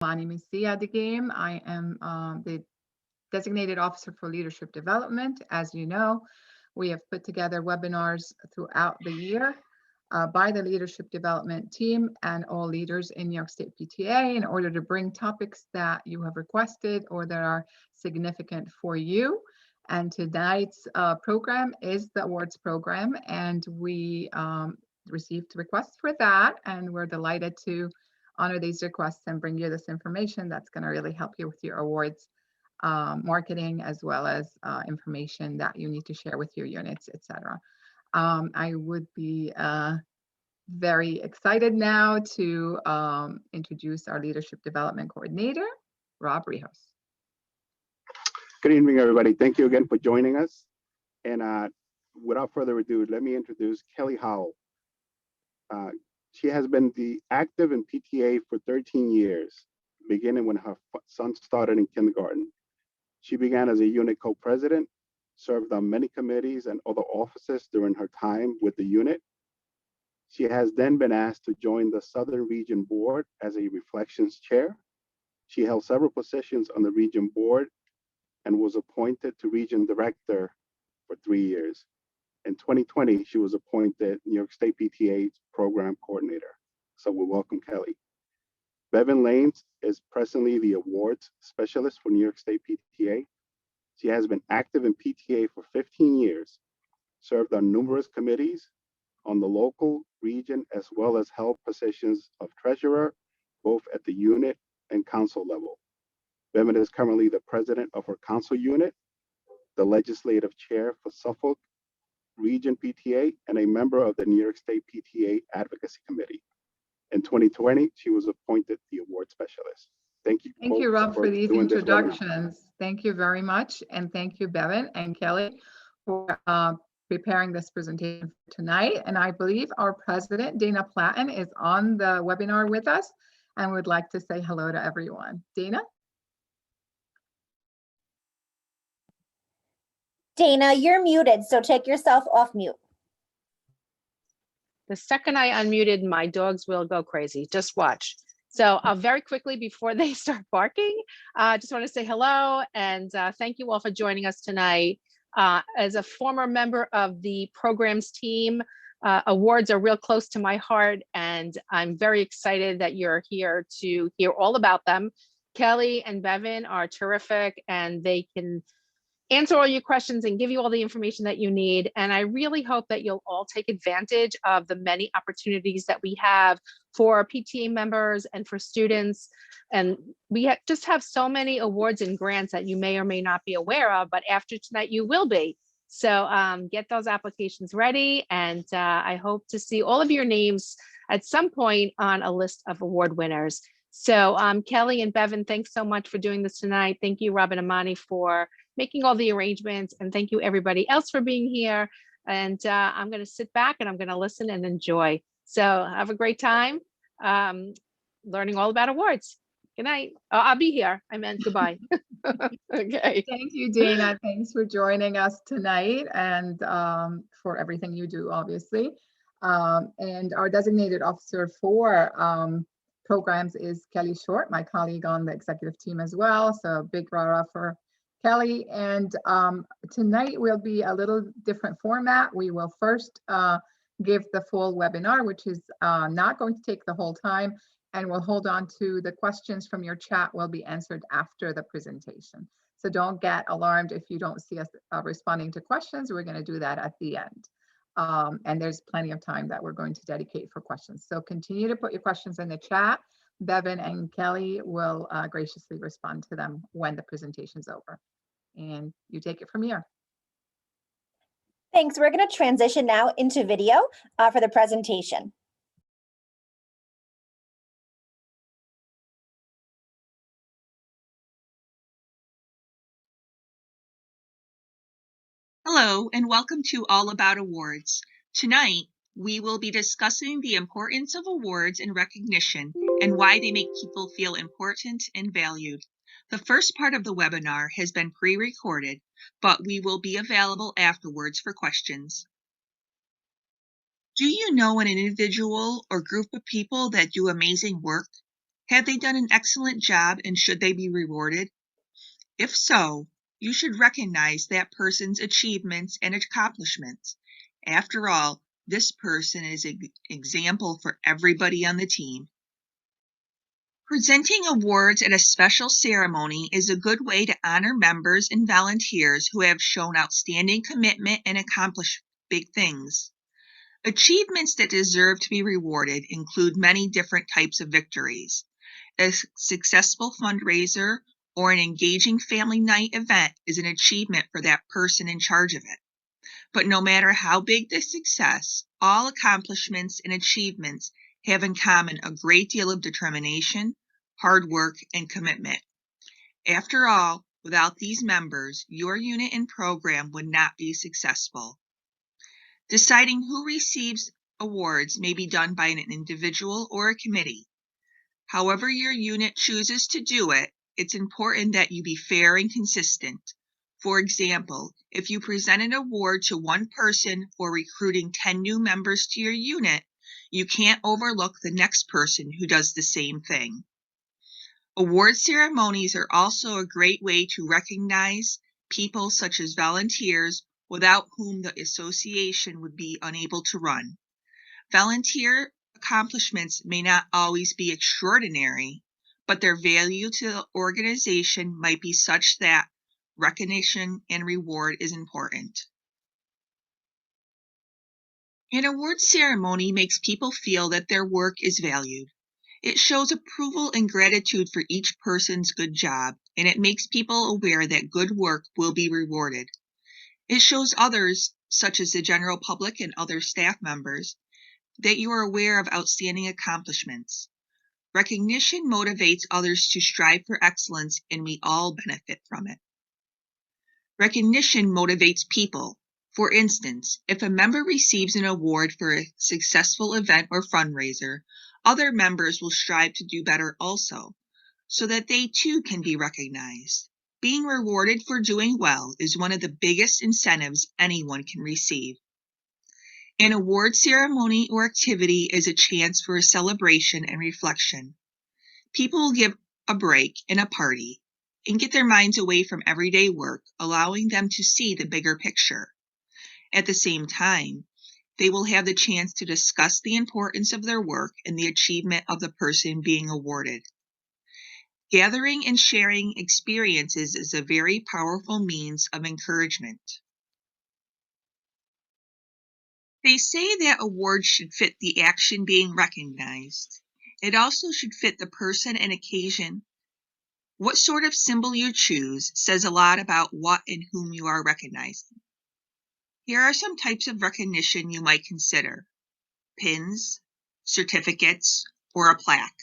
Mani Misia at the game. I am the Designated Officer for Leadership Development. As you know, we have put together webinars throughout the year by the Leadership Development team and all leaders in New York State PTA in order to bring topics that you have requested or that are significant for you. And tonight's program is the awards program, and we received requests for that, and we're delighted to honor these requests and bring you this information that's going to really help you with your awards marketing, as well as information that you need to share with your units, etc. I would be very excited now to introduce our Leadership Development Coordinator, Rob Rehos. Good evening, everybody. Thank you again for joining us. And without further ado, let me introduce Kelly Howell. She has been active in PTA for 13 years, beginning when her son started in kindergarten. She began as a unit co-president, served on many committees and other offices during her time with the unit. She has then been asked to join the Southern Region Board as a Reflections Chair. She held several positions on the Region Board and was appointed to Region Director for 3 years. In 2020, she was appointed New York State PTA Program Coordinator. So we welcome Kelly. Bevan Lanes is presently the Awards Specialist for New York State PTA. She has been active in PTA for 15 years, served on numerous committees on the local, region, as well as held positions of treasurer, both at the unit and council level. Bevan is currently the president of her council unit, the legislative chair for Suffolk Region PTA, and a member of the New York State PTA Advocacy Committee. In 2020, she was appointed the award specialist. Thank you. Thank you, Rob, for these introductions. Thank you very much. And thank you, Bevan and Kelly, for preparing this presentation for tonight. And I believe our president, Dana Platten, is on the webinar with us and would like to say hello to everyone. Dana? Dana, you're muted, so take yourself off mute. The second I unmuted, my dogs will go crazy. Just watch. So very quickly before they start barking, I just want to say hello and thank you all for joining us tonight. As a former member of the programs team, awards are real close to my heart, and I'm very excited that you're here to hear all about them. Kelly and Bevan are terrific, and they can answer all your questions and give you all the information that you need. And I really hope that you'll all take advantage of the many opportunities that we have for PTA members and for students. And we just have so many awards and grants that you may or may not be aware of, but after tonight you will be. So get those applications ready. And I hope to see all of your names at some point on a list of award winners. So Kelly and Bevan, thanks so much for doing this tonight. Thank you, Robin and Amani, for making all the arrangements, and thank you everybody else for being here. And I'm going to sit back and I'm going to listen and enjoy. So have a great time learning all about awards. Good night. Oh, I'll be here. I meant goodbye. Okay. Thank you, Dana. Thanks for joining us tonight and for everything you do, obviously. And our designated officer for programs is Kelly Short, my colleague on the executive team as well. So big rah-rah for Kelly. And tonight will be a little different format. We will first give the full webinar, which is not going to take the whole time, and we'll hold on to the questions from your chat will be answered after the presentation. So don't get alarmed if you don't see us responding to questions. We're going to do that at the end. And there's plenty of time that we're going to dedicate for questions. So continue to put your questions in the chat. Bevan and Kelly will graciously respond to them when the presentation's over. And you take it from here. Thanks. We're going to transition now into video for the presentation. Hello, and welcome to All About Awards. Tonight, we will be discussing the importance of awards and recognition and why they make people feel important and valued. The first part of the webinar has been pre-recorded, but we will be available afterwards for questions. Do you know an individual or group of people that do amazing work? Have they done an excellent job and should they be rewarded? If so, you should recognize that person's achievements and accomplishments. After all, this person is an example for everybody on the team. Presenting awards at a special ceremony is a good way to honor members and volunteers who have shown outstanding commitment and accomplished big things. Achievements that deserve to be rewarded include many different types of victories. A successful fundraiser or an engaging family night event is an achievement for that person in charge of it. But no matter how big the success, all accomplishments and achievements have in common a great deal of determination, hard work, and commitment. After all, without these members, your unit and program would not be successful. Deciding who receives awards may be done by an individual or a committee. However your unit chooses to do it, it's important that you be fair and consistent. For example, if you present an award to one person for recruiting 10 new members to your unit, you can't overlook the next person who does the same thing. Award ceremonies are also a great way to recognize people such as volunteers without whom the association would be unable to run. Volunteer accomplishments may not always be extraordinary, but their value to the organization might be such that recognition and reward is important. An award ceremony makes people feel that their work is valued. It shows approval and gratitude for each person's good job, and it makes people aware that good work will be rewarded. It shows others, such as the general public and other staff members, that you are aware of outstanding accomplishments. Recognition motivates others to strive for excellence, and we all benefit from it. Recognition motivates people. For instance, if a member receives an award for a successful event or fundraiser, other members will strive to do better also, so that they too can be recognized. Being rewarded for doing well is one of the biggest incentives anyone can receive. An award ceremony or activity is a chance for a celebration and reflection. People will give a break and a party and get their minds away from everyday work, allowing them to see the bigger picture. At the same time, they will have the chance to discuss the importance of their work and the achievement of the person being awarded. Gathering and sharing experiences is a very powerful means of encouragement. They say that awards should fit the action being recognized. It also should fit the person and occasion. What sort of symbol you choose says a lot about what and whom you are recognizing. Here are some types of recognition you might consider: pins, certificates, or a plaque.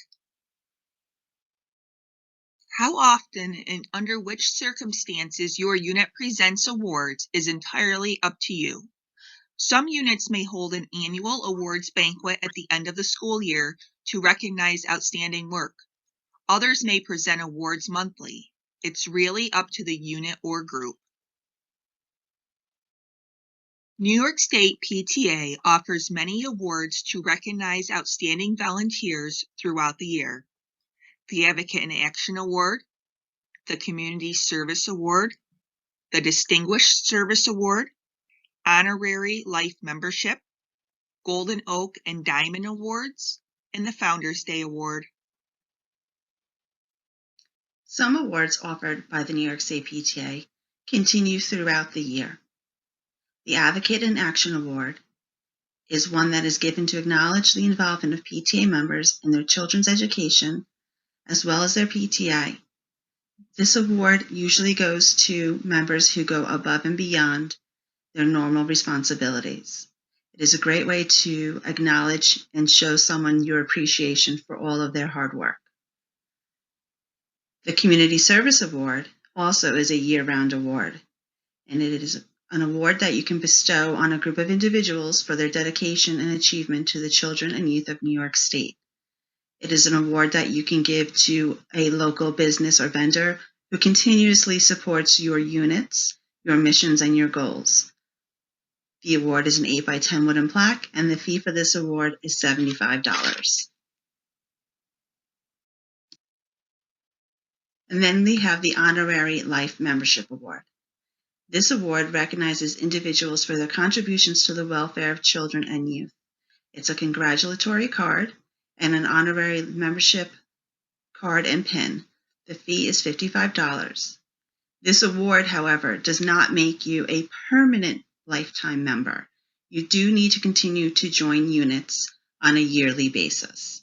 How often and under which circumstances your unit presents awards is entirely up to you. Some units may hold an annual awards banquet at the end of the school year to recognize outstanding work. Others may present awards monthly. It's really up to the unit or group. New York State PTA offers many awards to recognize outstanding volunteers throughout the year. The Advocate in Action Award, the Community Service Award, the Distinguished Service Award, Honorary Life Membership, Golden Oak and Diamond Awards, and the Founders Day Award. Some awards offered by the New York State PTA continue throughout the year. The Advocate in Action Award is one that is given to acknowledge the involvement of PTA members in their children's education, as well as their PTA. This award usually goes to members who go above and beyond their normal responsibilities. It is a great way to acknowledge and show someone your appreciation for all of their hard work. The Community Service Award also is a year-round award, and it is an award that you can bestow on a group of individuals for their dedication and achievement to the children and youth of New York State. It is an award that you can give to a local business or vendor who continuously supports your units, your missions, and your goals. The award is an 8x10 wooden plaque, and the fee for this award is $75. And then we have the Honorary Life Membership Award. This award recognizes individuals for their contributions to the welfare of children and youth. It's a congratulatory card and an honorary membership card and pin. The fee is $55. This award, however, does not make you a permanent lifetime member. You do need to continue to join units on a yearly basis.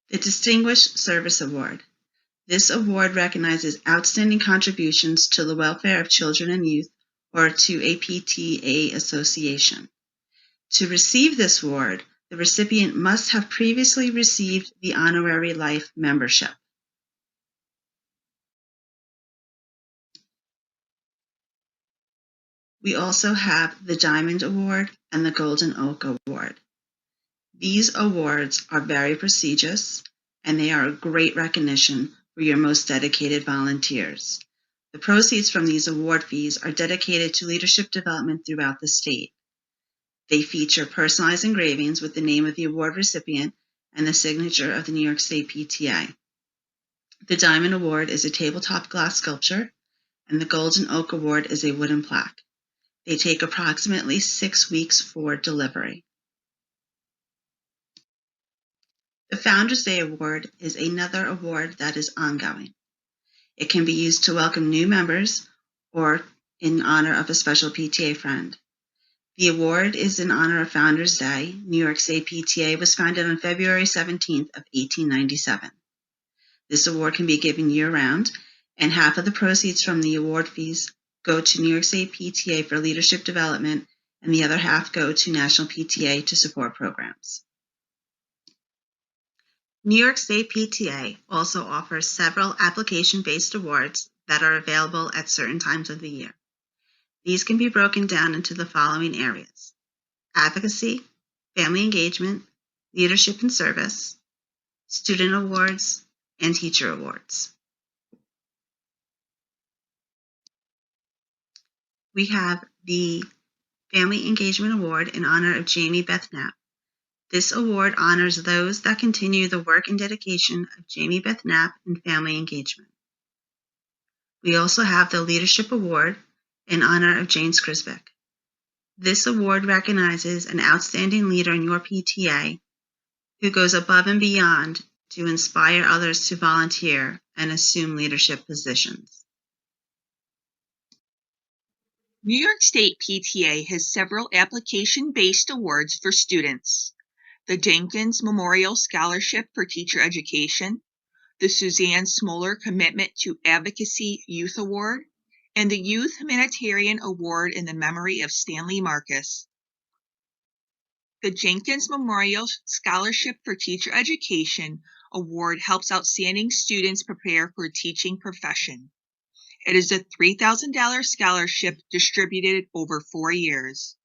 The Distinguished Service Award. This award recognizes outstanding contributions to the welfare of children and youth or to a PTA association. To receive this award, the recipient must have previously received the Honorary Life membership. We also have the Diamond Award and the Golden Oak Award. These awards are very prestigious and they are a great recognition for your most dedicated volunteers. The proceeds from these award fees are dedicated to leadership development throughout the state. They feature personalized engravings with the name of the award recipient and the signature of the New York State PTA. The Diamond Award is a tabletop glass sculpture, and the Golden Oak Award is a wooden plaque. They take approximately 6 weeks for delivery. The Founders Day Award is another award that is ongoing. It can be used to welcome new members or in honor of a special PTA friend. The award is in honor of Founders Day. New York State PTA was founded on February 17th of 1897. This award can be given year-round, and half of the proceeds from the award fees go to New York State PTA for leadership development, and the other half go to National PTA to support programs. New York State PTA also offers several application-based awards that are available at certain times of the year. These can be broken down into the following areas: Advocacy, Family Engagement, Leadership and Service, Student Awards, and Teacher Awards. We have the Family Engagement Award in honor of Jamie Beth Knapp. This award honors those that continue the work and dedication of Jamie Beth Knapp in family engagement. We also have the Leadership Award in honor of Jane Skrisbeck. This award recognizes an outstanding leader in your PTA who goes above and beyond to inspire others to volunteer and assume leadership positions. New York State PTA has several application-based awards for students: the Jenkins Memorial Scholarship for Teacher Education, the Suzanne Smoller Commitment to Advocacy Youth Award, and the Youth Humanitarian Award in the memory of Stanley Marcus. The Jenkins Memorial Scholarship for Teacher Education Award helps outstanding students prepare for a teaching profession. It is a $3,000 scholarship distributed over 4 years.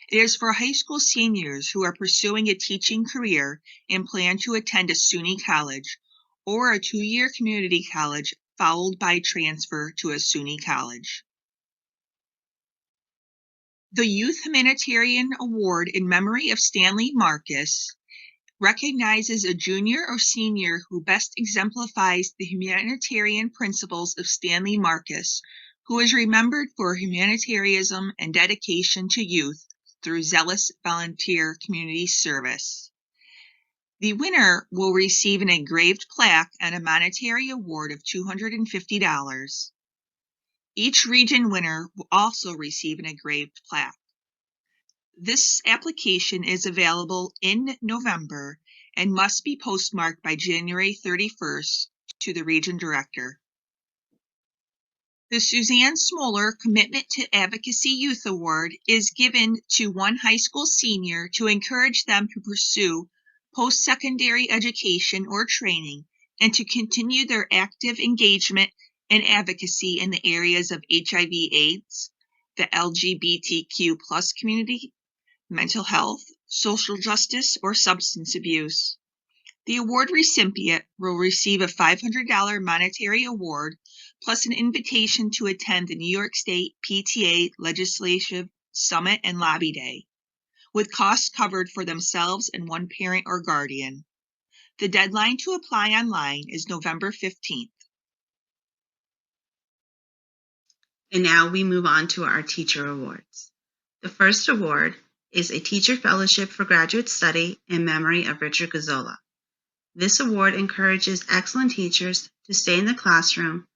It is for high school seniors who are pursuing a teaching career and plan to attend a SUNY college or a 2-year community college followed by transfer to a SUNY college. The Youth Humanitarian Award in memory of Stanley Marcus recognizes a junior or senior who best exemplifies the humanitarian principles of Stanley Marcus, who is remembered for humanitarianism and dedication to youth through zealous volunteer community service. The winner will receive an engraved plaque and a monetary award of $250. Each region winner will also receive an engraved plaque. This application is available in November and must be postmarked by January 31st to the region director. The Suzanne Smoller Commitment to Advocacy Youth Award is given to one high school senior to encourage them to pursue post-secondary education or training and to continue their active engagement and advocacy in the areas of HIV/AIDS, the LGBTQ+ community, mental health, social justice, or substance abuse. The award recipient will receive a $500 monetary award plus an invitation to attend the New York State PTA Legislative Summit and Lobby Day. with costs covered for themselves and one parent or guardian. The deadline to apply online is November 15th. And now we move on to our teacher awards. The first award is a Teacher Fellowship for Graduate Study in memory of Richard Gazzola. This award encourages excellent teachers to stay in the classroom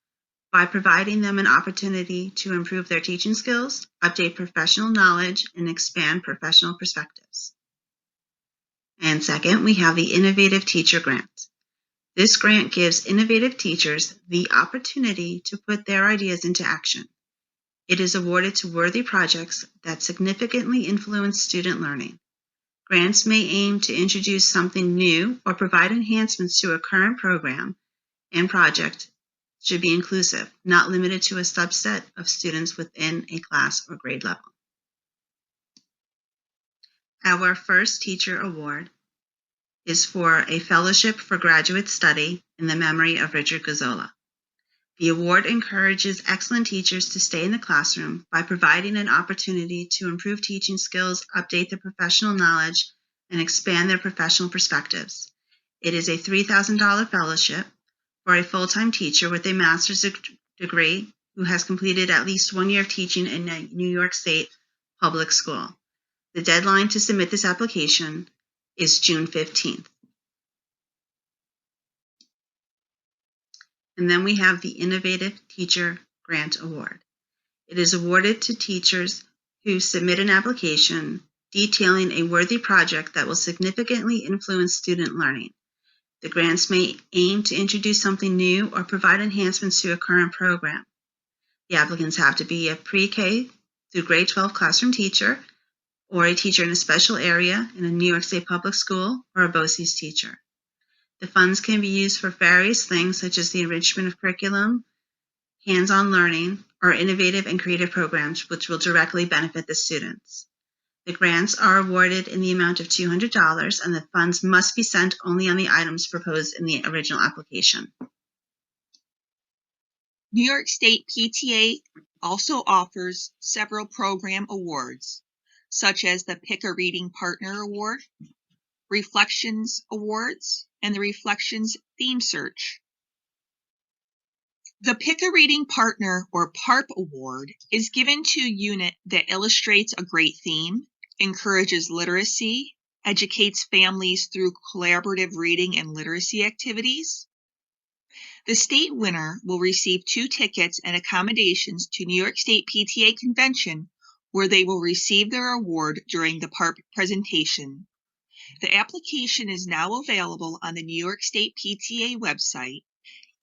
by providing them an opportunity to improve their teaching skills, update professional knowledge, and expand professional perspectives. And second, we have the Innovative Teacher Grant. This grant gives innovative teachers the opportunity to put their ideas into action. It is awarded to worthy projects that significantly influence student learning. Grants may aim to introduce something new or provide enhancements to a current program and project should be inclusive, not limited to a subset of students within a class or grade level. Our first teacher award is for a Fellowship for Graduate Study in the memory of Richard Gazzola. The award encourages excellent teachers to stay in the classroom by providing an opportunity to improve teaching skills, update their professional knowledge, and expand their professional perspectives. It is a $3,000 fellowship for a full-time teacher with a master's degree who has completed at least 1 year of teaching in a New York State public school. The deadline to submit this application is June 15th. And then we have the Innovative Teacher Grant Award. It is awarded to teachers who submit an application detailing a worthy project that will significantly influence student learning. The grants may aim to introduce something new or provide enhancements to a current program. The applicants have to be a pre-K through grade 12 classroom teacher or a teacher in a special area in a New York State public school or a BOCES teacher. The funds can be used for various things such as the enrichment of curriculum, hands-on learning, or innovative and creative programs which will directly benefit the students. The grants are awarded in the amount of $200 and the funds must be sent only on the items proposed in the original application. New York State PTA also offers several program awards, such as the Pick a Reading Partner Award, Reflections Awards, and the Reflections Theme Search. The Pick a Reading Partner or PARP Award is given to a unit that illustrates a great theme, encourages literacy, educates families through collaborative reading and literacy activities. The state winner will receive 2 tickets and accommodations to New York State PTA Convention, where they will receive their award during the PARP presentation. The application is now available on the New York State PTA website,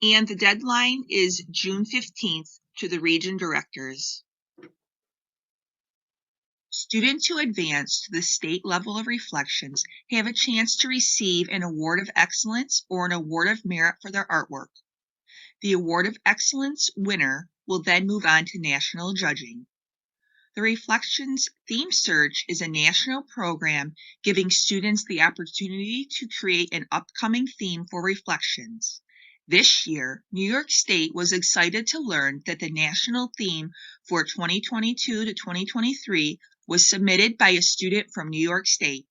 and the deadline is June 15th to the region directors. Students who advance to the state level of reflections have a chance to receive an Award of Excellence or an Award of Merit for their artwork. The Award of Excellence winner will then move on to national judging. The Reflections Theme Search is a national program giving students the opportunity to create an upcoming theme for reflections. This year, New York State was excited to learn that the national theme for 2022 to 2023 was submitted by a student from New York State.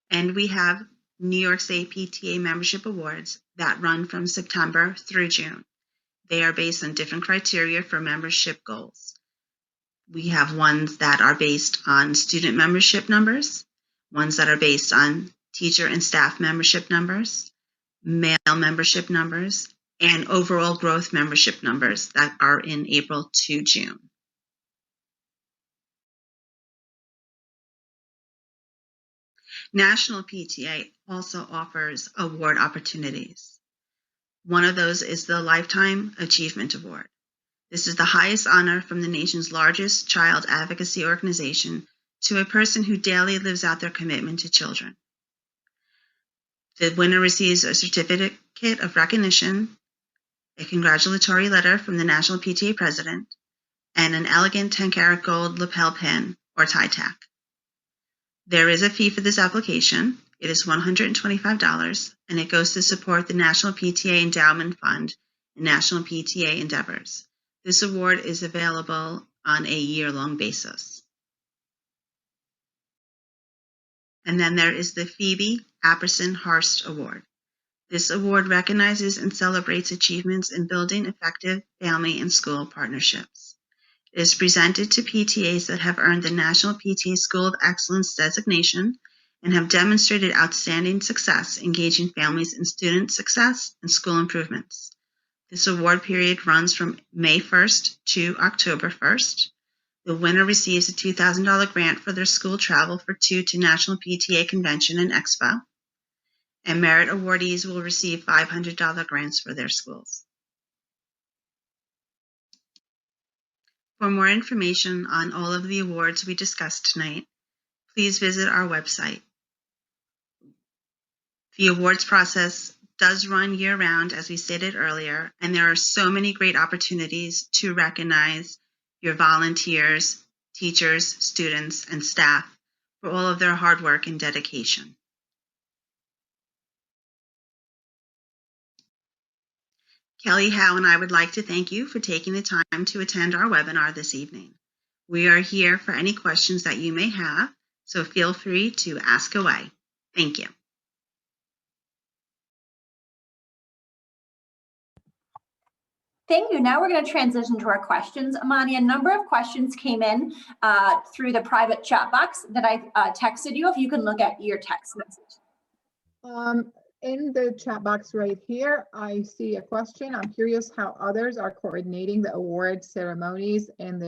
And we have New York State PTA Membership Awards that run from September through June. They are based on different criteria for membership goals. We have ones that are based on student membership numbers, ones that are based on teacher and staff membership numbers, male membership numbers, and overall growth membership numbers that are in April to June. National PTA also offers award opportunities. One of those is the Lifetime Achievement Award. This is the highest honor from the nation's largest child advocacy organization to a person who daily lives out their commitment to children. The winner receives a certificate of recognition, a congratulatory letter from the National PTA President, and an elegant 10-karat gold lapel pin or tie tack. There is a fee for this application. It is $125, and it goes to support the National PTA Endowment Fund and National PTA endeavors. This award is available on a year-long basis. And then there is the Phoebe Hearst Award. This award recognizes and celebrates achievements in building effective family and school partnerships. It is presented to PTAs that have earned the National PTA School of Excellence designation and have demonstrated outstanding success engaging families in student success and school improvements. This award period runs from May 1st to October 1st. The winner receives a $2,000 grant for their school travel for two to National PTA Convention and Expo. And merit awardees will receive $500 grants for their schools. For more information on all of the awards we discussed tonight, please visit our website. The awards process does run year-round, as we stated earlier, and there are so many great opportunities to recognize your volunteers, teachers, students, and staff for all of their hard work and dedication. Kelly, Howe, and I would like to thank you for taking the time to attend our webinar this evening. We are here for any questions that you may have, so feel free to ask away. Thank you. Thank you. Now we're going to transition to our questions. Amani, a number of questions came in through the private chat box that I texted you. If you can look at your text message. In the chat box right here, I see a question. I'm curious how others are coordinating the award ceremonies in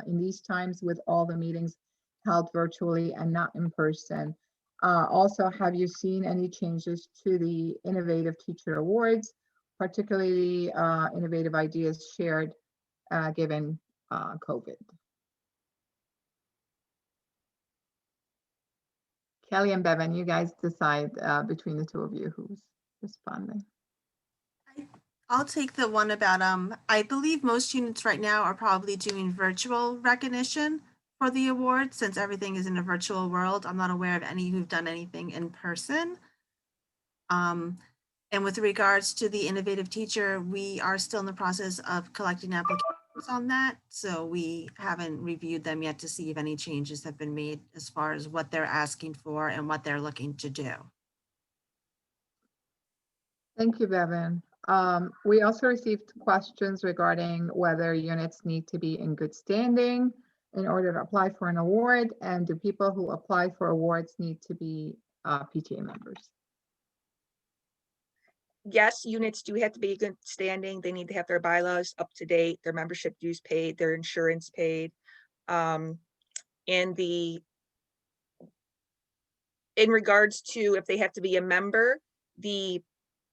these times with all the meetings held virtually and not in person. Also, have you seen any changes to the Innovative Teacher Awards, particularly innovative ideas shared given COVID? Kelly and Bevan, you guys decide between the two of you who's responding. I'll take the one about, I believe most units right now are probably doing virtual recognition for the award since everything is in a virtual world. I'm not aware of any who've done anything in person. And with regards to the Innovative Teacher, we are still in the process of collecting applications on that. So we haven't reviewed them yet to see if any changes have been made as far as what they're asking for and what they're looking to do. Thank you, Bevan. We also received questions regarding whether units need to be in good standing in order to apply for an award, and do people who apply for awards need to be PTA members? Yes, units do have to be in good standing. They need to have their bylaws up to date, their membership dues paid, their insurance paid. In regards to if they have to be a member, the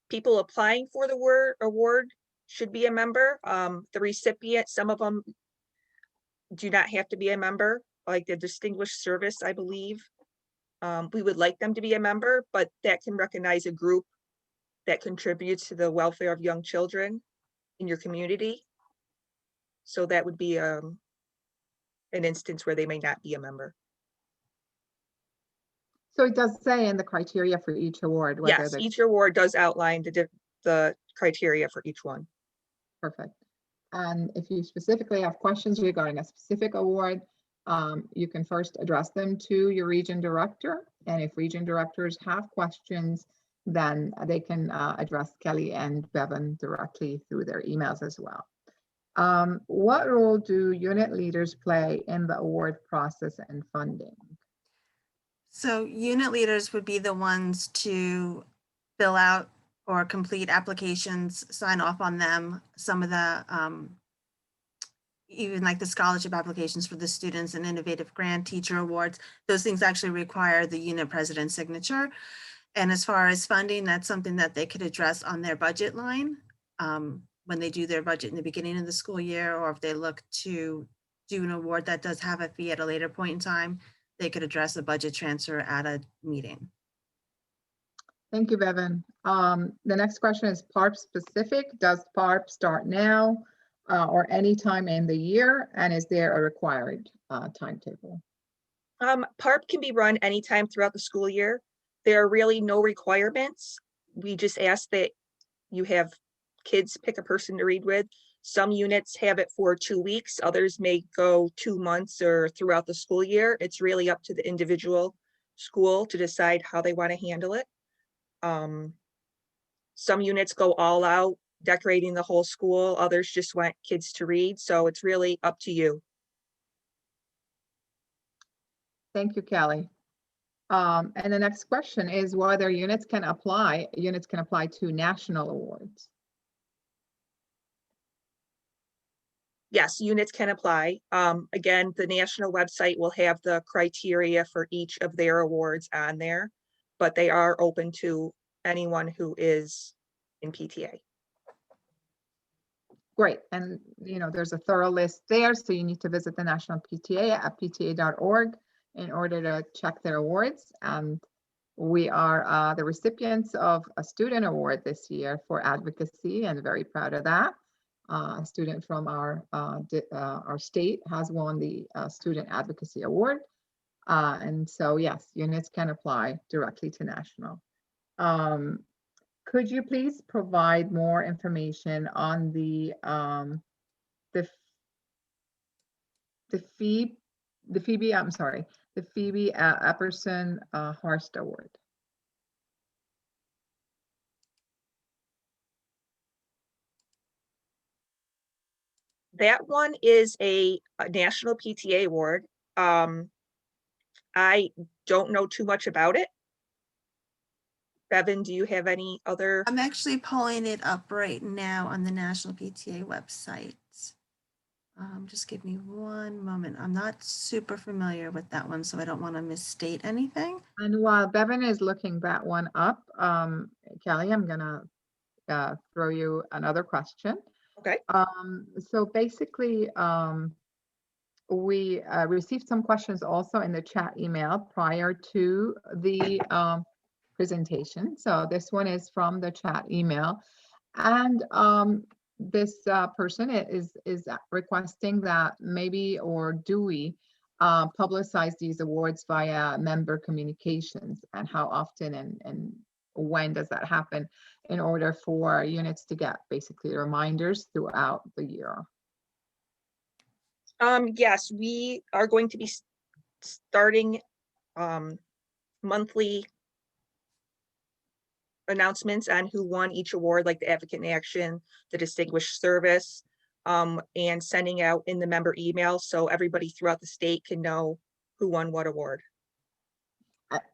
people applying for the award should be a member. The recipient, some of them do not have to be a member, like the Distinguished Service, I believe. We would like them to be a member, but that can recognize a group that contributes to the welfare of young children in your community. So that would be an instance where they may not be a member. So it does say in the criteria for each award whether Yes, each award does outline the criteria for each one. Perfect. And if you specifically have questions regarding a specific award, you can first address them to your region director. And if region directors have questions, then they can address Kelly and Bevan directly through their emails as well. What role do unit leaders play in the award process and funding? So unit leaders would be the ones to fill out or complete applications, sign off on them. Some of the, even like the scholarship applications for the students and innovative grant teacher awards, those things actually require the unit president's signature. And as far as funding, that's something that they could address on their budget line when they do their budget in the beginning of the school year, or if they look to do an award that does have a fee at a later point in time, they could address a budget transfer at a meeting. Thank you, Bevan. The next question is PARP specific. Does PARP start now or any time in the year? And is there a required timetable? PARP can be run anytime throughout the school year. There are really no requirements. We just ask that you have kids pick a person to read with. Some units have it for 2 weeks. Others may go 2 months or throughout the school year. It's really up to the individual school to decide how they want to handle it. Some units go all out, decorating the whole school. Others just want kids to read. So it's really up to you. Thank you, Kelly. And the next question is whether units can apply to national awards. Yes, units can apply. Again, the national website will have the criteria for each of their awards on there, but they are open to anyone who is in PTA. Great. And, there's a thorough list there. So you need to visit the National PTA at pta.org in order to check their awards. And we are the recipients of a student award this year for advocacy, and very proud of that. A student from our state has won the Student Advocacy Award. And so, yes, units can apply directly to national. Could you please provide more information on the Phoebe Epperson Hearst Award? That one is a national PTA award. I don't know too much about it. Bevan, do you have any other? I'm actually pulling it up right now on the National PTA website. Just give me one moment. I'm not super familiar with that one, so I don't want to misstate anything. And while Bevan is looking that one up, Kelly, I'm gonna throw you another question. Okay. So basically, we received some questions also in the chat email prior to the presentation. So this one is from the chat email, and this person is requesting that maybe, or do we publicize these awards via member communications, and how often and when does that happen in order for units to get basically reminders throughout the year? Yes, we are going to be starting monthly announcements on who won each award, like the Advocate in Action, the Distinguished Service, and sending out in the member email so everybody throughout the state can know who won what award.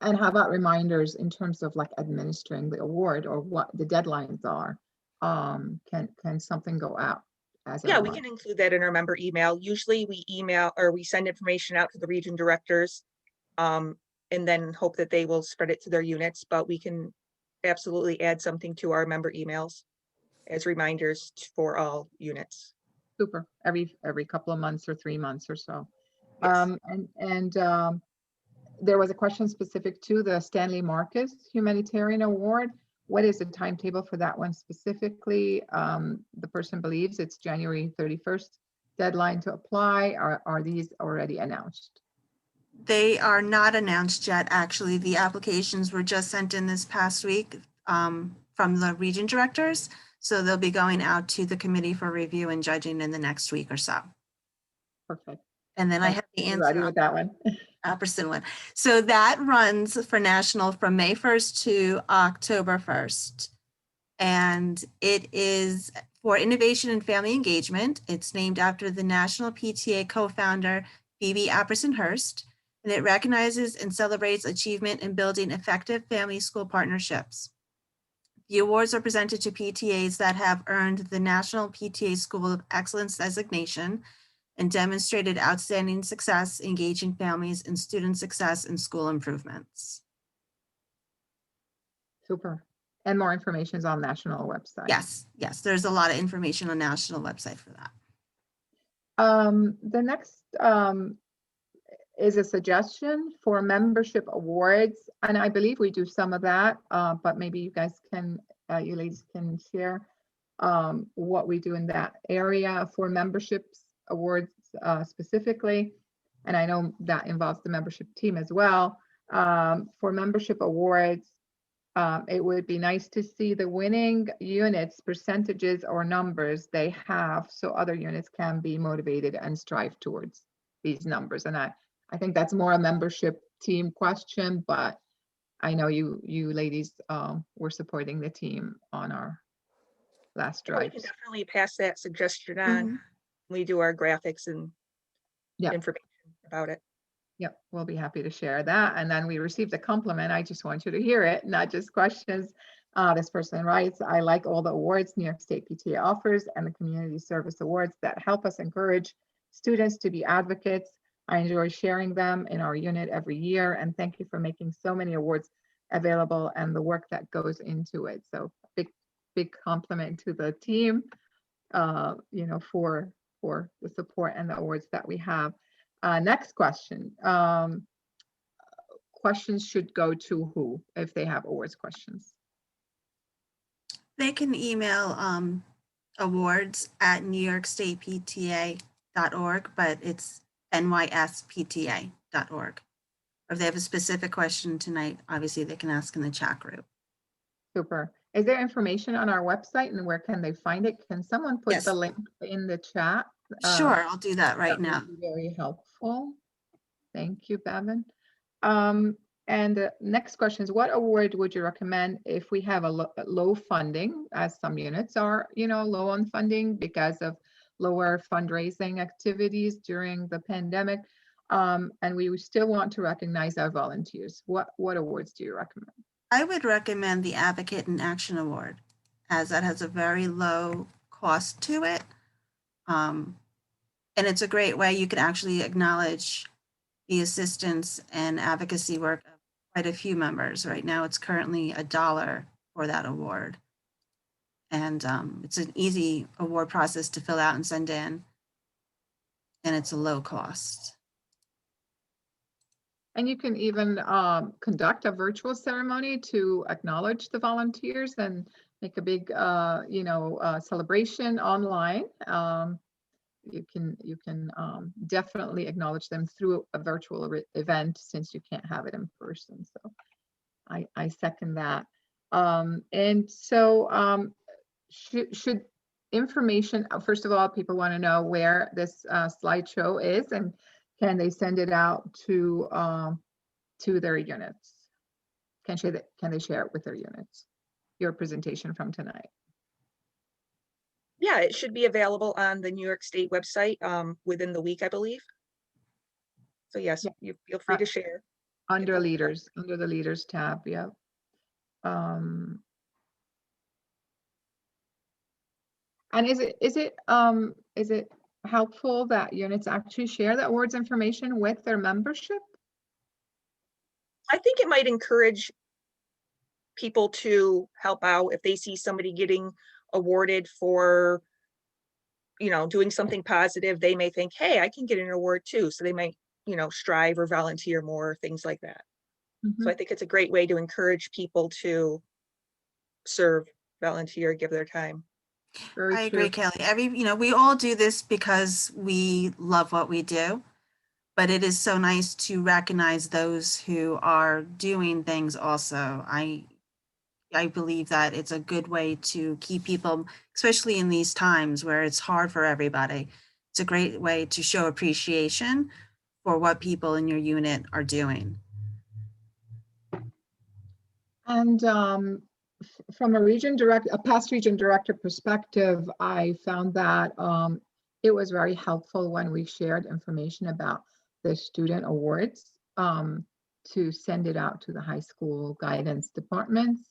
And how about reminders in terms of like administering the award, or what the deadlines are? Can something go out as a Yeah, we reminder? can include that in our member email. Usually we email, or we send information out to the region directors, and then hope that they will spread it to their units, but we can absolutely add something to our member emails as reminders for all units. Super. Every couple of months or 3 months or so. Yes. There was a question specific to the Stanley Marcus Humanitarian Award. What is the timetable for that one specifically? The person believes it's January 31st deadline to apply. Are these already announced? They are not announced yet. Actually, the applications were just sent in this past week from the region directors. So they'll be going out to the committee for review and judging in the next week or so. Perfect. And then I have the answer Ready on with that one. Epperson one. So that runs for national from May 1st to October 1st. And it is for innovation and family engagement. It's named after the National PTA co-founder, Phoebe Epperson Hearst. And it recognizes and celebrates achievement in building effective family school partnerships. The awards are presented to PTAs that have earned the National PTA School of Excellence designation and demonstrated outstanding success engaging families in student success and school improvements. Super. And more information is on national website. Yes, there's a lot of information on national website for that. The next is a suggestion for membership awards, and I believe we do some of that, but maybe you guys can, you ladies can share what we do in that area for memberships awards specifically, and I know that involves the membership team as well. For membership awards, it would be nice to see the winning units, percentages or numbers they have, so other units can be motivated and strive towards these numbers. And I think that's more a membership team question, but I know you ladies were supporting the team on our last Yeah, we drive. can definitely pass that suggestion on. Mhm. We do our graphics and Yeah. information about it. Yep, we'll be happy to share that. And then we received a compliment. I just want you to hear it, not just questions. This person writes, I like all the awards New York State PTA offers and the community service awards that help us encourage students to be advocates. I enjoy sharing them in our unit every year. And thank you for making so many awards available and the work that goes into it. So big compliment to the team, you know, for the support and the awards that we have. Next question. Questions should go to who if they have awards questions? They can email awards@newyorkstatepta.org, but it's nyspta.org. Or if they have a specific question tonight, obviously they can ask in the chat group. Super. Is there information on our website and where can they find it? Can someone put Yes. the link in the chat? Sure, I'll do that right That now. would be very helpful. Thank you, Bevan. And the next question is, what award would you recommend if we have a low funding, as some units are, you know, low on funding because of lower fundraising activities during the pandemic, and we still want to recognize our volunteers? What awards do you recommend? I would recommend the Advocate in Action Award, as that has a very low cost to it. And it's a great way you can actually acknowledge the assistance and advocacy work of quite a few members. Right now, it's currently $1 for that award. And it's an easy award process to fill out and send in. And it's a low cost. And you can even conduct a virtual ceremony to acknowledge the volunteers and make a big, you know, celebration online. You can definitely acknowledge them through a virtual event since you can't have it in person. So I second that. And so should information, first of all, people want to know where this slideshow is and can they send it out to their units? Can they share it with their units? Your presentation from tonight. Yeah, it should be available on the New York State website within the week, I believe. So yes, Yeah. you feel free to share. Under leaders, under the leaders tab, yeah. And is it helpful that units actually share the awards information with their membership? I think it might encourage people to help out if they see somebody getting awarded for, you know, doing something positive. They may think, hey, I can get an award too. So they might, you know, strive or volunteer more, things like that. So I think it's a great way to encourage people to serve, volunteer, give their time. Very I true. agree, Kelly. We all do this because we love what we do, but it is so nice to recognize those who are doing things also. I believe that it's a good way to keep people, especially in these times where it's hard for everybody. It's a great way to show appreciation for what people in your unit are doing. And from a past region director perspective, I found that it was very helpful when we shared information about the student awards to send it out to the high school guidance departments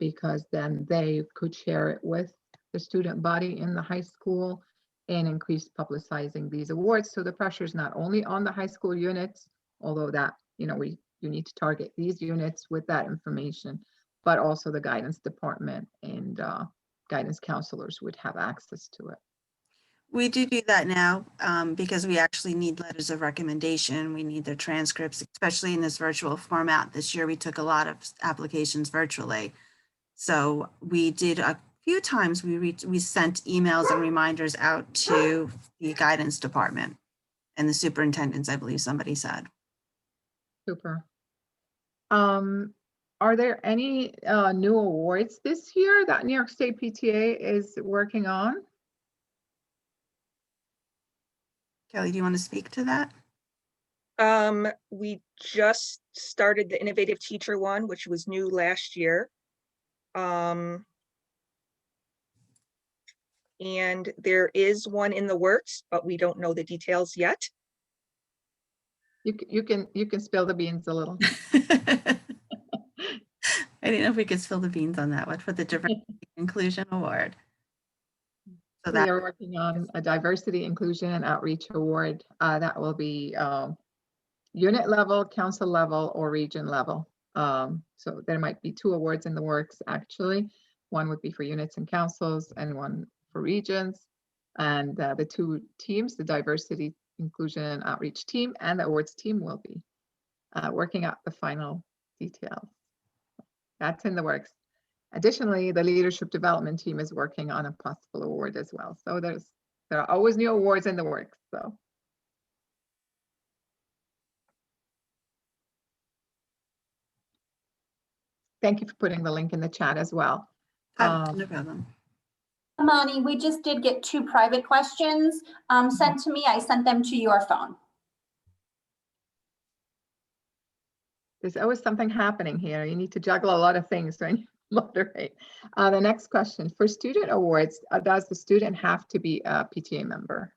because then they could share it with the student body in the high school and increase publicizing these awards. So the pressure is not only on the high school units, although that, you need to target these units with that information, but also the guidance department and guidance counselors would have access to it. We do that now because we actually need letters of recommendation. We need their transcripts, especially in this virtual format. This year, we took a lot of applications virtually. So we did a few times, we sent emails and reminders out to the guidance department and the superintendents, I believe somebody said. Super. Are there any new awards this year that New York State PTA is working on? Kelly, do you want to speak to that? We just started the Innovative Teacher one, which was new last year. And there is one in the works, but we don't know the details yet. You can spill the beans a little. I didn't know if we could spill the beans on that one for the Diversity Inclusion Award. So We that, are working on a Diversity, Inclusion, and Outreach Award. That will be unit level, council level, or region level. So there might be 2 awards in the works, actually. One would be for units and councils, and one for regions. And the 2 teams, the Diversity, Inclusion, and Outreach team and the awards team, will be working out the final details. That's in the works. Additionally, the leadership development team is working on a possible award as well. So there are always new awards in the works. So thank you for putting the link in the chat as well. no problem. Amani, we just did get 2 private questions sent to me. I sent them to your phone. There's always something happening here. You need to juggle a lot of things when you moderate. The next question, for student awards, does the student have to be a PTA member?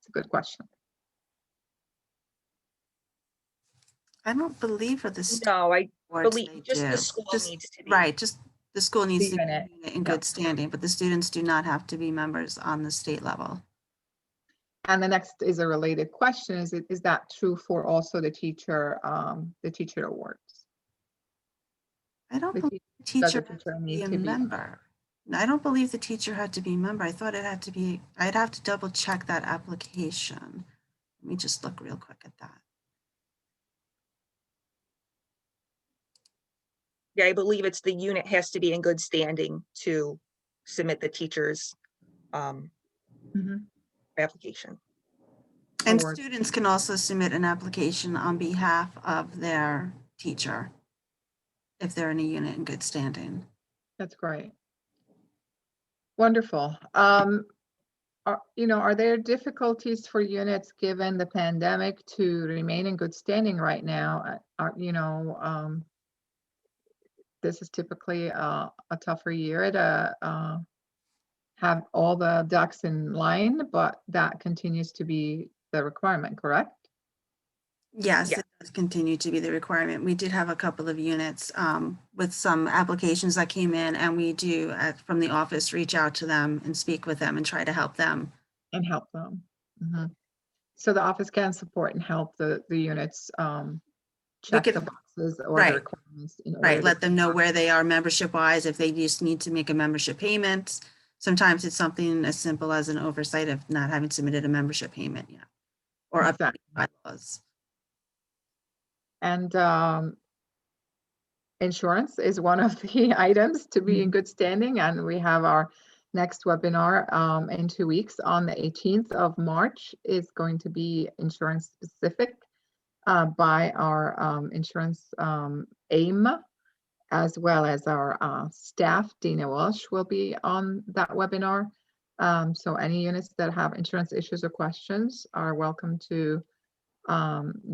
It's a good question. I don't believe for the No, I awards believe they just the do. school Just- needs to be. Right, just the school needs to unit, be in good standing, but the students do not have to be members on the state level. And the next is a related question. Is that true for also the teacher awards? I don't The believe the does the teacher has teacher to be need a to be- member. I don't believe the teacher had to be a member. I thought it had to be, I'd have to double check that application. Let me just look real quick at that. Yeah, I believe it's the unit has to be in good standing to submit the teacher's Mhm. application. And Award. students can also submit an application on behalf of their teacher if they're in a unit in good standing. That's great. Wonderful. Are there difficulties for units given the pandemic to remain in good standing right now? This is typically a tougher year to have all the ducks in line, but that continues to be the requirement, correct? Yes, Yeah. it does continue to be the requirement. We did have a couple of units with some applications that came in, and we do from the office reach out to them and speak with them and try to help them. And help them. Mhm. So the office can support and help the units check could- the boxes or right, the requirements in order Right, to let them know where they are membership wise, if they just need to make a membership payment. Sometimes it's something as simple as an oversight of not having submitted a membership payment yet. Or Exactly. updated bylaws. And insurance is one of the items to be in good standing. And we have our next webinar in 2 weeks on the 18th of March is going to be insurance specific by our insurance AIM, as well as our staff. Dina Walsh will be on that webinar. So any units that have insurance issues or questions are welcome to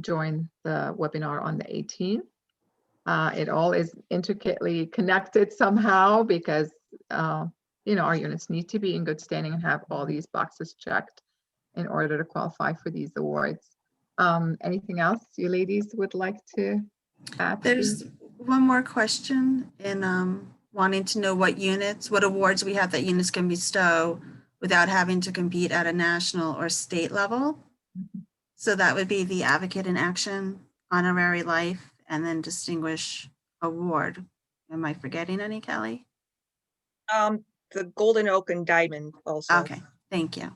join the webinar on the 18th. It all is intricately connected somehow because our units need to be in good standing and have all these boxes checked in order to qualify for these awards. Anything else you ladies would like to add? There's one more question in wanting to know what awards we have that units can bestow without having to compete at a national or state level. So that would be the Advocate in Action, Honorary Life, and then Distinguished Award. Am I forgetting any, Kelly? The Golden Oak and Diamond also. Okay, thank you.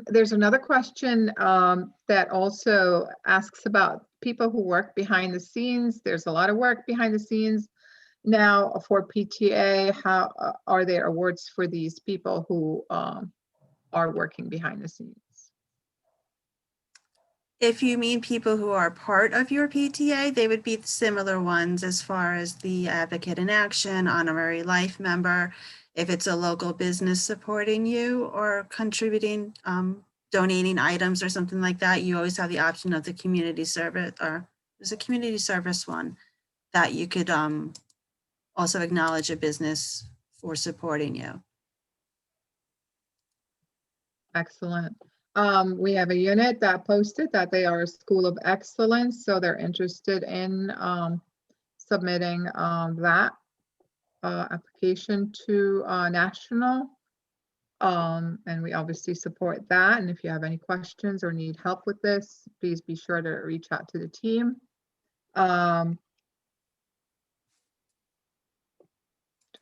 There's another question that also asks about people who work behind the scenes. There's a lot of work behind the scenes now for PTA. How are there awards for these people who are working behind the scenes? If you mean people who are part of your PTA, they would be similar ones as far as the Advocate in Action, Honorary Life member. If it's a local business supporting you or contributing donating items or something like that, you always have the option of the community service, or there's a community service one that you could also acknowledge a business for supporting you. Excellent. We have a unit that posted that they are a school of excellence, so they're interested in submitting that application to national. And we obviously support that. And if you have any questions or need help with this, please be sure to reach out to the team. Trying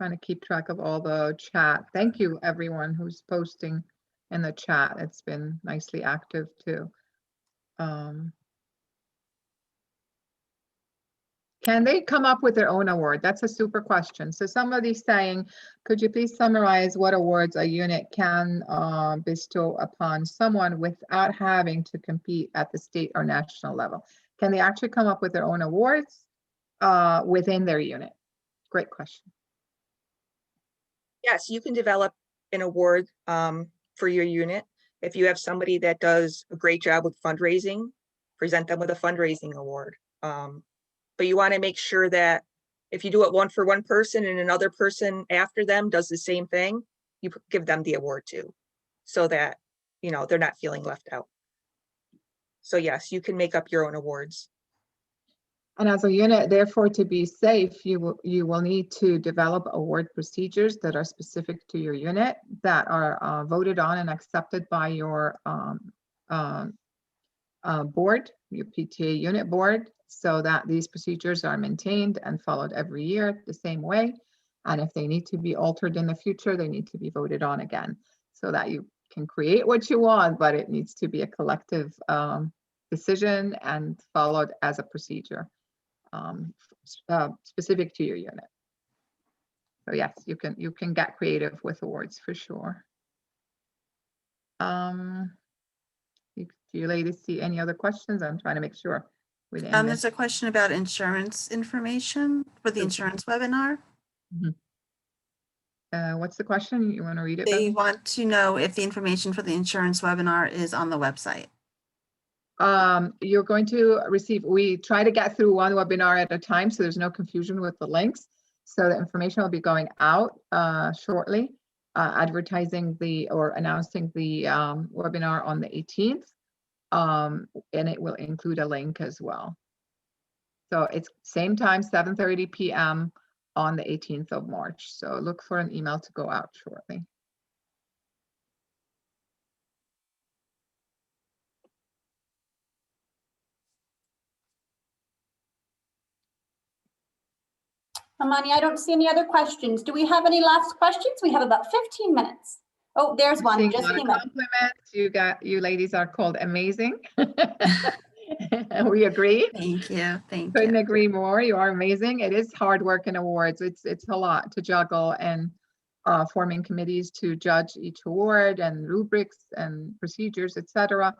to keep track of all the chat. Thank you, everyone who's posting in the chat. It's been nicely active too. Can they come up with their own award? That's a super question. So somebody's saying, could you please summarize what awards a unit can bestow upon someone without having to compete at the state or national level? Can they actually come up with their own awards within their unit? Great question. Yes, you can develop an award for your unit. If you have somebody that does a great job with fundraising, present them with a fundraising award. But you want to make sure that if you do it one for one person and another person after them does the same thing, you give them the award too, so that, you know, they're not feeling left out. So yes, you can make up your own awards. And as a unit, therefore, to be safe, you will need to develop award procedures that are specific to your unit, that are voted on and accepted by your board, your PTA unit board, so that these procedures are maintained and followed every year the same way. And if they need to be altered in the future, they need to be voted on again, so that you can create what you want, but it needs to be a collective decision and followed as a procedure specific to your unit. So yes, you can get creative with awards for sure. Do you ladies see any other questions? I'm trying to make sure. There's a question about insurance information for the insurance webinar. What's the question? You want to read it? They Bevan? want to know if the information for the insurance webinar is on the website. You're going to receive, we try to get through one webinar at a time, so there's no confusion with the links. So the information will be going out shortly, advertising or announcing the webinar on the 18th. And it will include a link as well. So it's same time, 7:30 p.m. on the 18th of March. So look for an email to go out shortly. Amani, I don't see any other questions. Do we have any last questions? We have about 15 minutes. Oh, there's one Seeing just a lot of came up. compliments. You ladies are called amazing. We agree. Thank you. Thank Couldn't you. agree more. You are amazing. It is hard work in awards. It's a lot to juggle, and forming committees to judge each award, and rubrics and procedures, etc.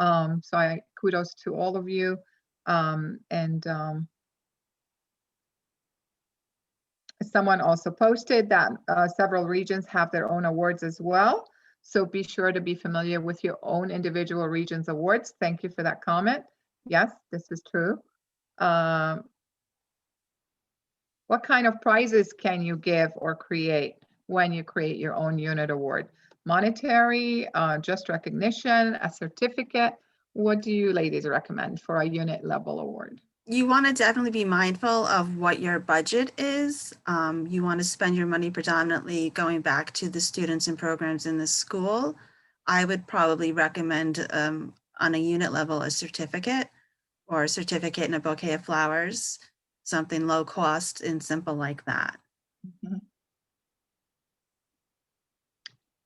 So I kudos to all of you. Someone also posted that several regions have their own awards as well. So be sure to be familiar with your own individual region's awards. Thank you for that comment. Yes, this is true. What kind of prizes can you give or create when you create your own unit award? Monetary, just recognition, a certificate? What do you ladies recommend for a unit level award? You want to definitely be mindful of what your budget is. You want to spend your money predominantly going back to the students and programs in the school. I would probably recommend on a unit level a certificate, or a certificate and a bouquet of flowers, something low cost and simple like that.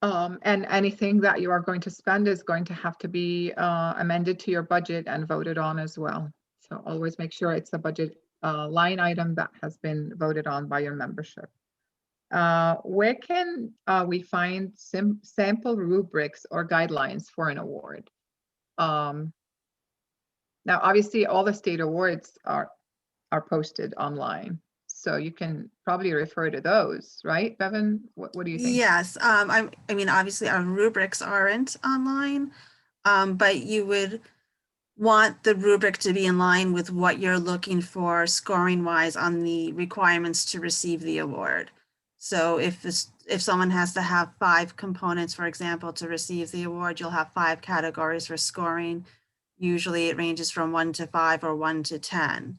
And anything that you are going to spend is going to have to be amended to your budget and voted on as well. So always make sure it's a budget line item that has been voted on by your membership. Where can we find sample rubrics or guidelines for an award? Now, obviously, all the state awards are posted online, so you can probably refer to those, right, Bevan? What do you think? Yes, I mean, obviously our rubrics aren't online, but you would want the rubric to be in line with what you're looking for scoring wise on the requirements to receive the award. So if someone has to have 5 components, for example, to receive the award, you'll have 5 categories for scoring. Usually it ranges from 1 to 5 or 1 to 10.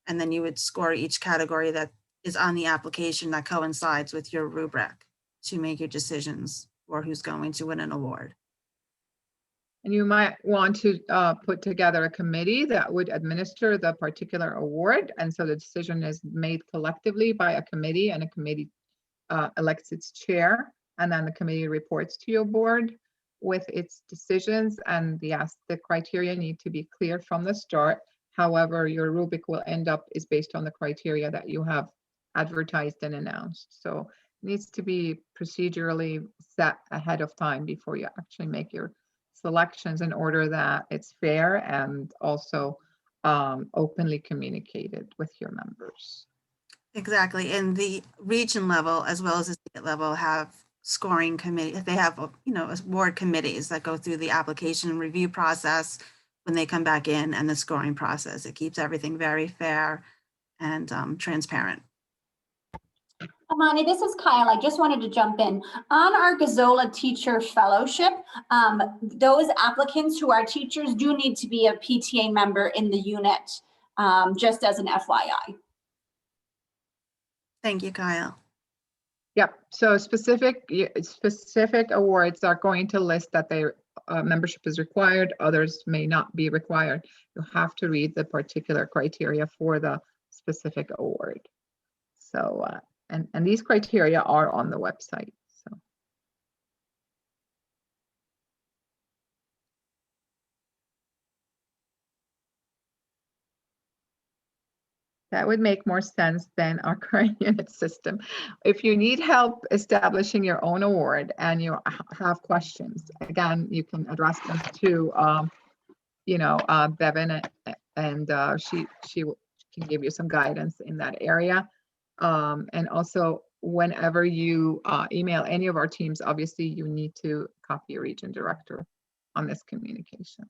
And then you would score each category that is on the application that coincides with your rubric to make your decisions for who's going to win an award. And you might want to put together a committee that would administer the particular award. And so the decision is made collectively by a committee, and a committee elects its chair. And then the committee reports to your board with its decisions. And the criteria need to be clear from the start. However, your rubric will end up is based on the criteria that you have advertised and announced. So it needs to be procedurally set ahead of time before you actually make your selections, in order that it's fair and also openly communicated with your members. Exactly. And the region level as well as the state level have scoring committee. They have, award committees that go through the application review process when they come back in, and the scoring process. It keeps everything very fair and transparent. Amani, this is Kyle. I just wanted to jump in. On our Gazzola Teacher Fellowship, those applicants who are teachers do need to be a PTA member in the unit, just as an FYI. Thank you, Kyle. Yep. So specific awards are going to list that their membership is required. Others may not be required. You have to read the particular criteria for the specific award. So, and these criteria are on the website. So that would make more sense than our current unit system. If you need help establishing your own award and you have questions, again, you can address them to, Bevan, and she can give you some guidance in that area. And also, whenever you email any of our teams, obviously you need to copy your region director on this communication.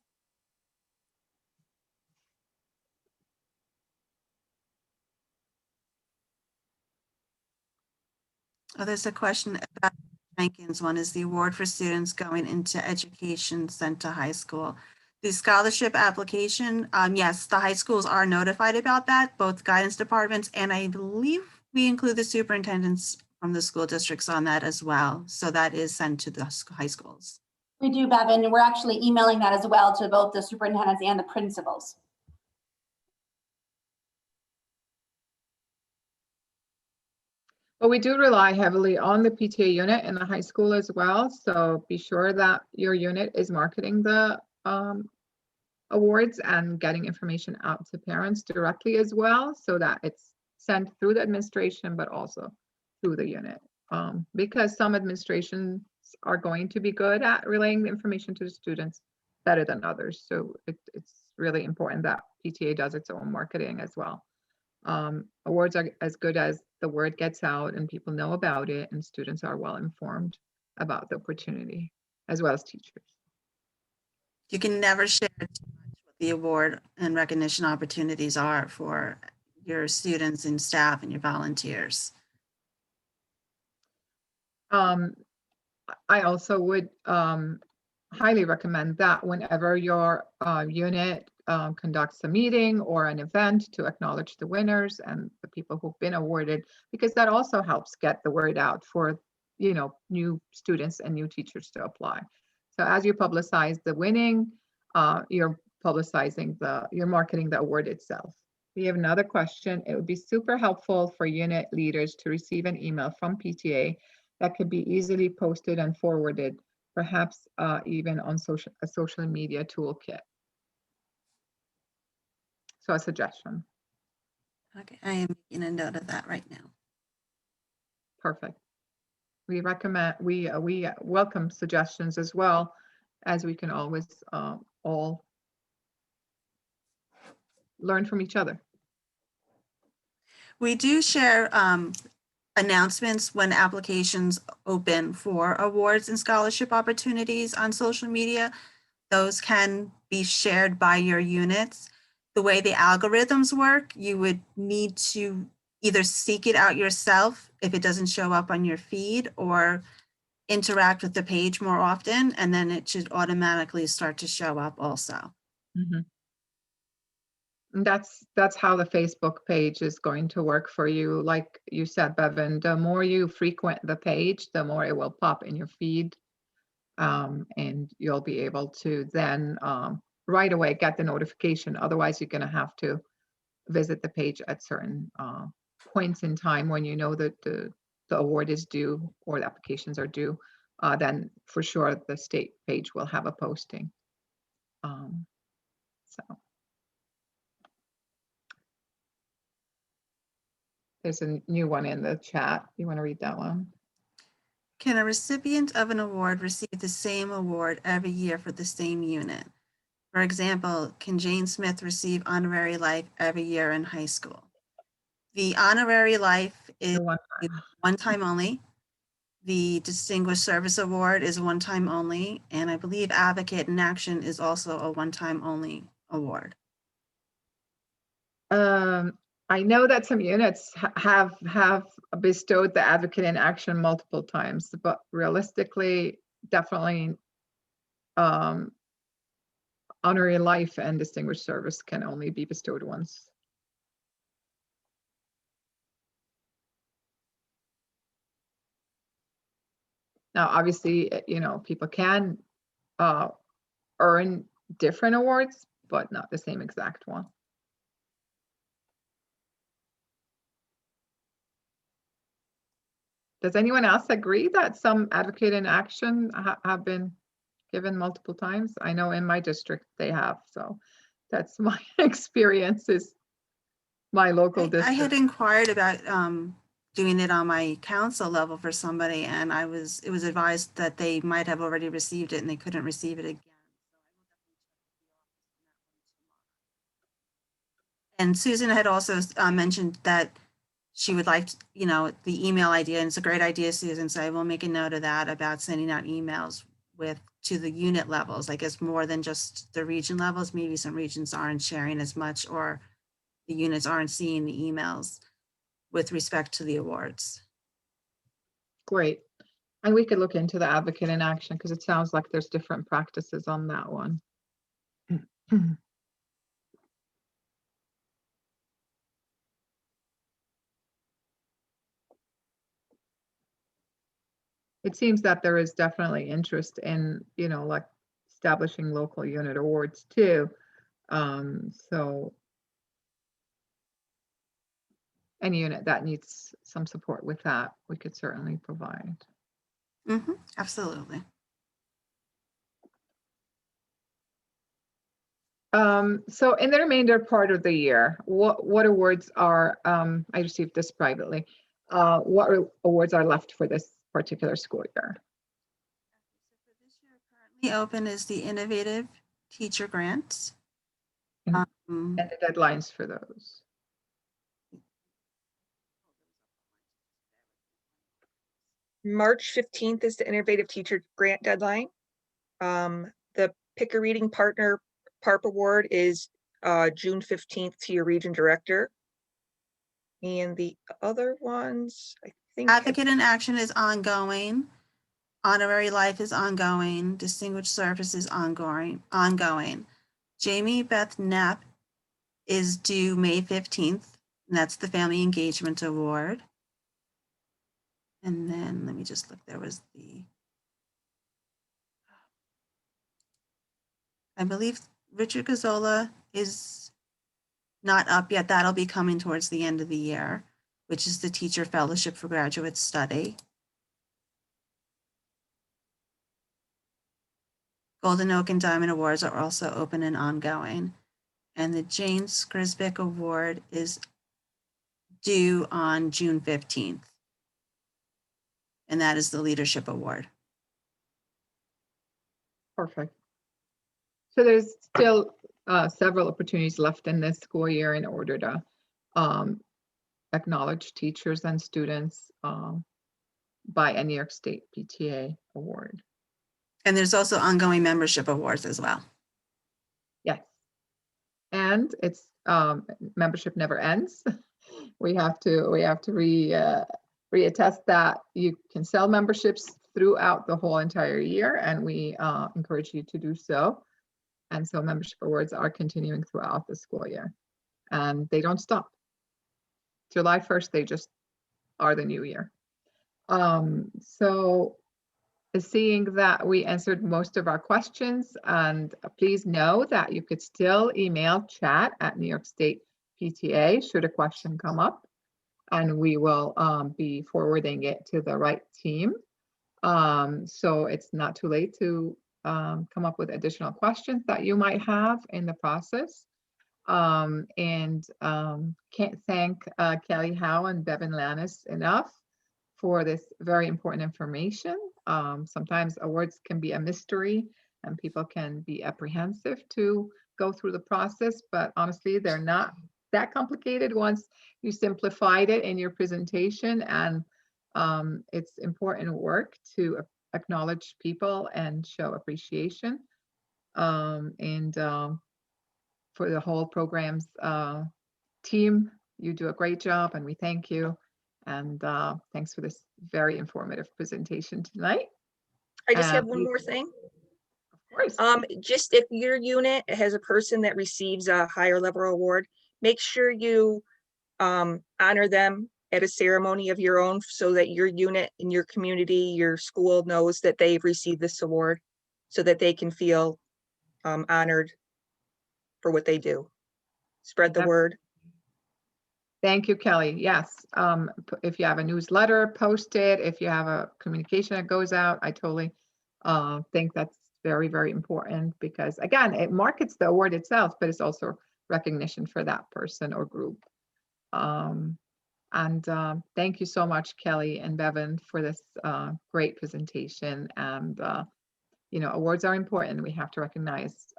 Oh, there's a question about Jenkins one. Is the award for students going into education sent to high school? The scholarship application, yes, the high schools are notified about that, both guidance departments, and I believe we include the superintendents from the school districts on that as well. So that is sent to the high schools. We do, Bevan. We're actually emailing that as well to both the superintendents and the principals. But we do rely heavily on the PTA unit in the high school as well. So be sure that your unit is marketing the awards and getting information out to parents directly as well, so that it's sent through the administration, but also through the unit. Because some administrations are going to be good at relaying the information to the students better than others. So it's really important that PTA does its own marketing as well. Awards are as good as the word gets out and people know about it, and students are well informed about the opportunity, as well as teachers. You can never share too much what the award and recognition opportunities are for your students and staff and your volunteers. I also would highly recommend that whenever your unit conducts a meeting or an event, to acknowledge the winners and the people who've been awarded, because that also helps get the word out for new students and new teachers to apply. So as you publicize the winning, you're marketing the award itself. We have another question. It would be super helpful for unit leaders to receive an email from PTA that could be easily posted and forwarded, perhaps even on a social media toolkit. So a suggestion. Okay, I am making a note of that right now. Perfect. We recommend, we welcome suggestions as well, as we can always all learn from each other. We do share announcements when applications open for awards and scholarship opportunities on social media. Those can be shared by your units. The way the algorithms work, you would need to either seek it out yourself if it doesn't show up on your feed, or interact with the page more often, and then it should automatically start to show up also. Mhm. And that's how the Facebook page is going to work for you. Like you said, Bevan, the more you frequent the page, the more it will pop in your feed. And you'll be able to then right away get the notification. Otherwise, you're going to have to visit the page at certain points in time when you know that the award is due or the applications are due. Then for sure the state page will have a posting. So there's a new one in the chat. You want to read that one? Can a recipient of an award receive the same award every year for the same unit? For example, can Jane Smith receive Honorary Life every year in high school? The Honorary Life is The one. one time only. The Distinguished Service Award is one time only. And I believe Advocate in Action is also a one time only award. I know that some units have bestowed the Advocate in Action multiple times, but realistically, definitely Honorary Life and Distinguished Service can only be bestowed once. Now, obviously, you know, people can earn different awards, but not the same exact one. Does anyone else agree that some Advocate in Action have been given multiple times? I know in my district they have, so that's my experience, is my local I district. had inquired about doing it on my council level for somebody, and it was advised that they might have already received it and they couldn't receive it again. And Susan had also mentioned that she would like, you know, the email idea, and it's a great idea, Susan, so I will make a note of that, about sending out emails to the unit levels. I guess more than just the region levels. Maybe some regions aren't sharing as much, or the units aren't seeing the emails with respect to the awards. Great. And we could look into the Advocate in Action, because it sounds like there's different practices on that one. It seems that there is definitely interest in, you know, like establishing local unit awards too. So any unit that needs some support with that, we could certainly provide. Absolutely. So in the remainder part of the year, what awards are, I received this privately, what awards are left for this particular school year? So for this year, currently open is the Innovative Teacher Grants. And the deadlines for those. March 15th is the Innovative Teacher Grant deadline. The Pick a Reading Partner PARP Award is June 15th to your region director. And the other ones, I think. Advocate in Action is ongoing. Honorary Life is ongoing. Distinguished Service is ongoing. Jamie Beth Knapp is due May 15th, and that's the Family Engagement Award. And then let me just look, there was I believe Richard Gazzola is not up yet. That'll be coming towards the end of the year, which is the Teacher Fellowship for Graduate Study. Golden Oak and Diamond Awards are also open and ongoing. And the Jane Skrisbick Award is due on June 15th. And that is the Leadership Award. Perfect. So there's still several opportunities left in this school year in order to acknowledge teachers and students by a New York State PTA award. And there's also ongoing membership awards as well. Yes. And it's membership never ends. We have to reattest that you can sell memberships throughout the whole entire year, and we encourage you to do so. And so membership awards are continuing throughout the school year, and they don't stop. July 1st, they just are the new year. So seeing that we answered most of our questions, and please know that you could still email chat at New York State PTA should a question come up, and we will be forwarding it to the right team. So it's not too late to come up with additional questions that you might have in the process. Can't thank Kelly Howe and Bevan Lannis enough for this very important information. Sometimes awards can be a mystery and people can be apprehensive to go through the process, but honestly, they're not that complicated once you simplified it in your presentation. And it's important work to acknowledge people and show appreciation. For the whole programs team, you do a great job and we thank you. And thanks for this very informative presentation tonight. I just have one more thing. Of course. Just if your unit has a person that receives a higher level award, make sure you honor them at a ceremony of your own so that your unit in your community, your school knows that they've received this award so that they can feel honored for what they do. Spread the word. Thank you, Kelly. Yes, if you have a newsletter, post it. If you have a communication that goes out, I totally think that's very, very important because again, it markets the award itself, but it's also recognition for that person or group. Thank you so much, Kelly and Bevan, for this great presentation. And awards are important. We have to recognize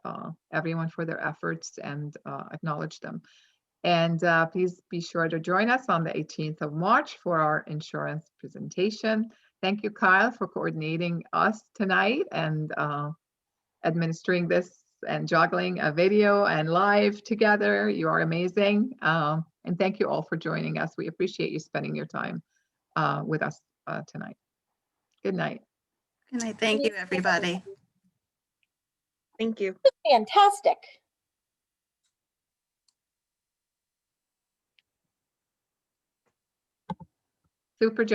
everyone for their efforts and acknowledge them. And please be sure to join us on the 18th of March for our insurance presentation. Thank you, Kyle, for coordinating us tonight and administering this and juggling a video and live together. You are amazing. And thank you all for joining us. We appreciate you spending your time with us tonight. Good night. Good night. Thank you, everybody. Thank you. Fantastic. Super job.